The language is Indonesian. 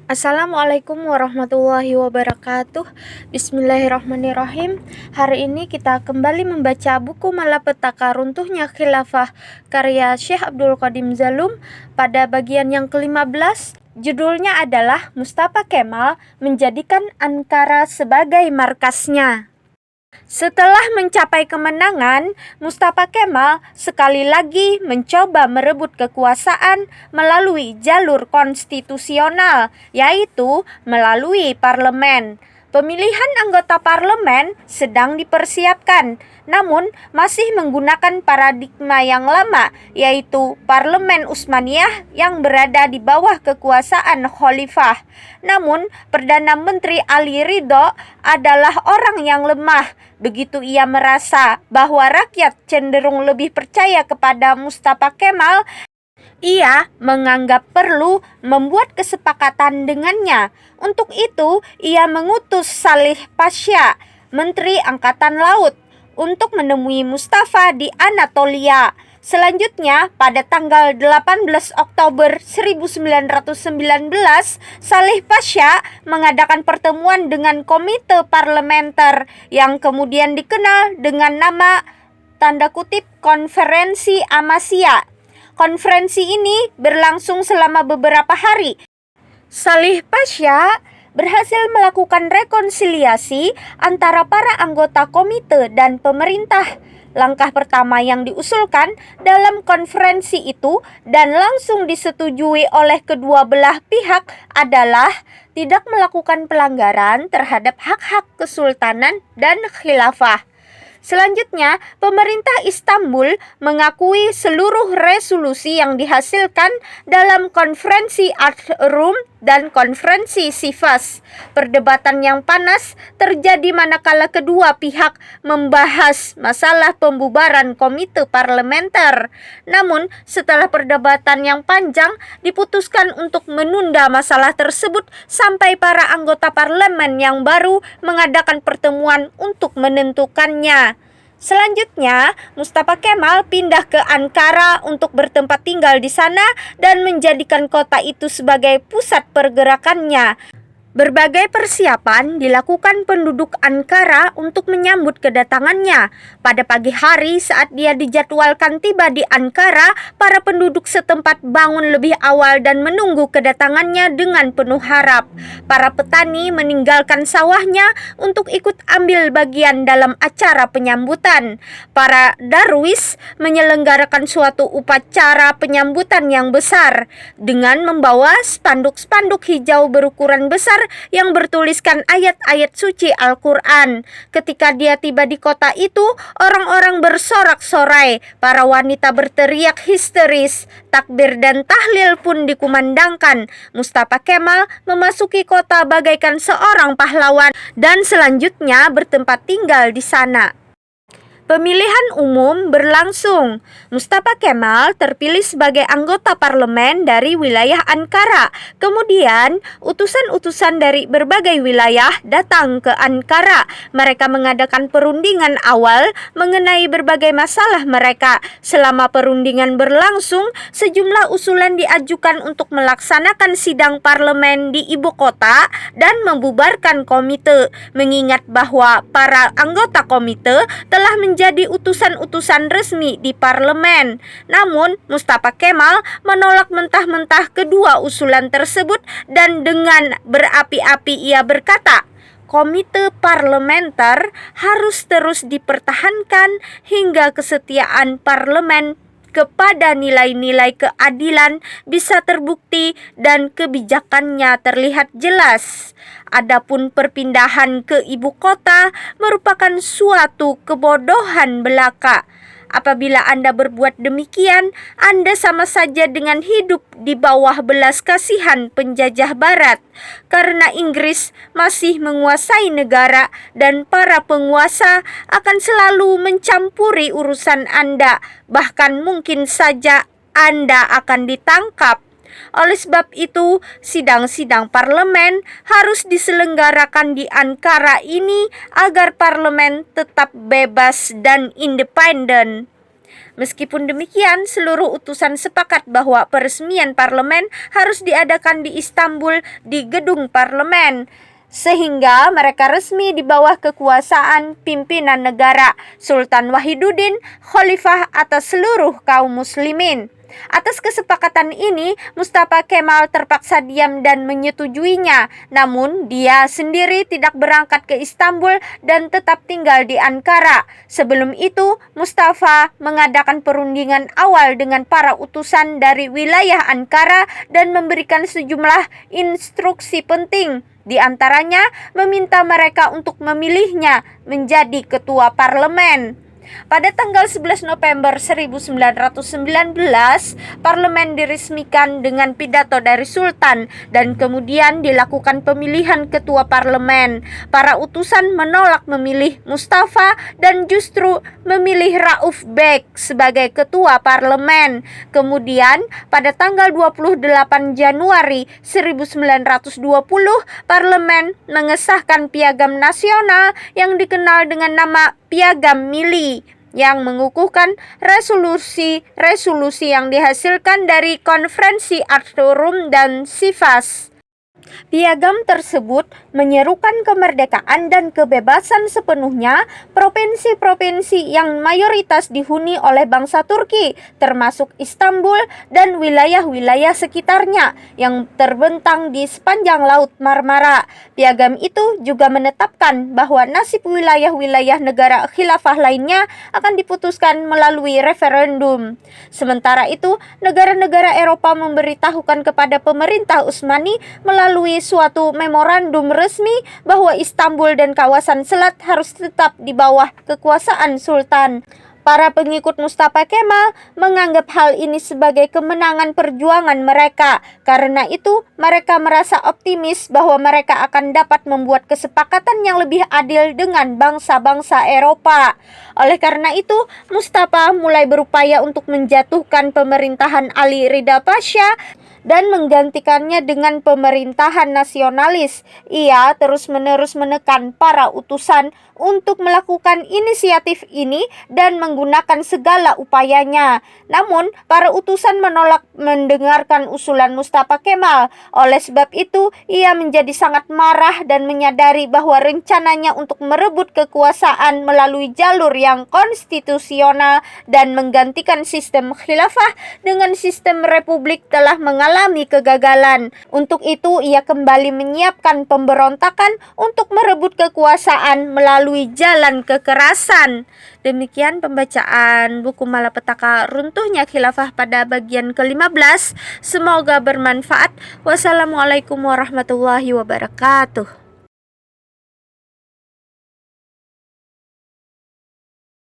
Assalamualaikum warahmatullahi wabarakatuh. Bismillahirrahmanirrahim. Hari ini kita kembali membaca buku Malapetaka Runtuhnya Khilafah karya Syekh Abdul Qadim Zalum pada bagian yang ke-15. Judulnya adalah Mustafa Kemal menjadikan Ankara sebagai markasnya. Setelah mencapai kemenangan, Mustafa Kemal sekali lagi mencoba merebut kekuasaan melalui jalur konstitusional, yaitu melalui parlemen. Pemilihan anggota parlemen sedang dipersiapkan, namun masih menggunakan paradigma yang lama, yaitu Parlemen Utsmaniyah yang berada di bawah kekuasaan khalifah. Namun, Perdana Menteri Ali Ridho adalah orang yang lemah. Begitu ia merasa bahwa rakyat cenderung lebih percaya kepada Mustafa Kemal, ia menganggap perlu membuat kesepakatan dengannya. Untuk itu, ia mengutus Salih Pasha, Menteri Angkatan Laut, untuk menemui Mustafa di Anatolia. Selanjutnya, pada tanggal 18 Oktober 1919, Salih Pasha mengadakan pertemuan dengan Komite Parlementer yang kemudian dikenal dengan nama tanda kutip Konferensi Amasya. Konferensi ini berlangsung selama beberapa hari. Salih Pasha berhasil melakukan rekonsiliasi antara para anggota komite dan pemerintah. Langkah pertama yang diusulkan dalam konferensi itu dan langsung disetujui oleh kedua belah pihak adalah tidak melakukan pelanggaran terhadap hak-hak kesultanan dan khilafah. Selanjutnya, pemerintah Istanbul mengakui seluruh resolusi yang dihasilkan dalam konferensi Rum dan konferensi Sivas. Perdebatan yang panas terjadi manakala kedua pihak membahas masalah pembubaran komite parlementer. Namun, setelah perdebatan yang panjang, diputuskan untuk menunda masalah tersebut sampai para anggota parlemen yang baru mengadakan pertemuan untuk menentukannya. Selanjutnya, Mustafa Kemal pindah ke Ankara untuk bertempat tinggal di sana dan menjadikan kota itu sebagai pusat pergerakannya. Berbagai persiapan dilakukan penduduk Ankara untuk menyambut kedatangannya. Pada pagi hari saat dia dijadwalkan tiba di Ankara, para penduduk setempat bangun lebih awal dan menunggu kedatangannya dengan penuh harap. Para petani meninggalkan sawahnya untuk ikut ambil bagian dalam acara penyambutan. Para darwis menyelenggarakan suatu upacara penyambutan yang besar dengan membawa spanduk-spanduk hijau berukuran besar yang bertuliskan ayat-ayat suci Al-Quran. Ketika dia tiba di kota itu, orang-orang bersorak-sorai, para wanita berteriak histeris, takbir dan tahlil pun dikumandangkan. Mustafa Kemal memasuki kota bagaikan seorang pahlawan dan selanjutnya bertempat tinggal di sana. Pemilihan umum berlangsung. Mustafa Kemal terpilih sebagai anggota parlemen dari wilayah Ankara. Kemudian, utusan-utusan dari berbagai wilayah datang ke Ankara. Mereka mengadakan perundingan awal mengenai berbagai masalah mereka. Selama perundingan berlangsung, sejumlah usulan diajukan untuk melaksanakan sidang parlemen di ibu kota dan membubarkan komite, mengingat bahwa para anggota komite telah menjadi utusan-utusan resmi di parlemen. Namun, Mustafa Kemal menolak mentah-mentah kedua usulan tersebut dan dengan berapi-api ia berkata, komite parlementer harus terus dipertahankan hingga kesetiaan parlemen kepada nilai-nilai keadilan bisa terbukti dan kebijakannya terlihat jelas. Adapun perpindahan ke ibu kota merupakan suatu kebodohan belaka. Apabila Anda berbuat demikian, Anda sama saja dengan hidup di bawah belas kasihan penjajah barat. Karena Inggris masih menguasai negara dan para penguasa akan selalu mencampuri urusan Anda. Bahkan mungkin saja Anda akan ditangkap. Oleh sebab itu, sidang-sidang parlemen harus diselenggarakan di Ankara ini agar parlemen tetap bebas dan independen. Meskipun demikian, seluruh utusan sepakat bahwa peresmian parlemen harus diadakan di Istanbul di gedung parlemen, sehingga mereka resmi di bawah kekuasaan pimpinan negara Sultan Wahiduddin, khalifah atas seluruh kaum muslimin. Atas kesepakatan ini, Mustafa Kemal terpaksa diam dan menyetujuinya. Namun, dia sendiri tidak berangkat ke Istanbul dan tetap tinggal di Ankara. Sebelum itu, Mustafa mengadakan perundingan awal dengan para utusan dari wilayah Ankara dan memberikan sejumlah instruksi penting. Di antaranya, meminta mereka untuk memilihnya menjadi ketua parlemen. Pada tanggal 11 November 1919, parlemen diresmikan dengan pidato dari Sultan dan kemudian dilakukan pemilihan ketua parlemen. Para utusan menolak memilih Mustafa dan justru memilih Rauf Beg sebagai ketua parlemen. Kemudian, pada tanggal 28 Januari 1920, parlemen mengesahkan piagam nasional yang dikenal dengan nama Piagam Mili, yang mengukuhkan resolusi yang dihasilkan dari konferensi Arturum dan Sivas. Piagam tersebut menyerukan kemerdekaan dan kebebasan sepenuhnya provinsi-provinsi yang mayoritas dihuni oleh bangsa Turki, termasuk Istanbul dan wilayah-wilayah sekitarnya yang terbentang di sepanjang Laut Marmara. Piagam itu juga menetapkan bahwa nasib wilayah-wilayah negara khilafah lainnya akan diputuskan melalui referendum. Sementara itu, negara-negara Eropa memberitahukan kepada pemerintah Utsmani melalui suatu memorandum resmi bahwa Istanbul dan kawasan selat harus tetap di bawah kekuasaan Sultan. Para pengikut Mustafa Kemal menganggap hal ini sebagai kemenangan perjuangan mereka. Karena itu, mereka merasa optimis bahwa mereka akan dapat membuat kesepakatan yang lebih adil dengan bangsa-bangsa Eropa. Oleh karena itu, Mustafa mulai berupaya untuk menjatuhkan pemerintahan Ali Ridha Pasha dan menggantikannya dengan pemerintahan nasionalis. Ia terus-menerus menekan para utusan untuk melakukan inisiatif ini dan menggunakan segala upayanya. Namun, para utusan menolak mendengarkan usulan Mustafa Kemal. Oleh sebab itu, ia menjadi sangat marah dan menyadari bahwa rencananya untuk merebut kekuasaan melalui jalur yang konstitusional dan menggantikan sistem khilafah dengan sistem republik telah mengalami kegagalan. Untuk itu, ia kembali menyiapkan pemberontakan untuk merebut kekuasaan melalui jalan kekerasan. Demikian pembacaan buku Malapetaka Runtuhnya Khilafah pada bagian ke-15. Semoga bermanfaat. Wassalamualaikum warahmatullahi wabarakatuh.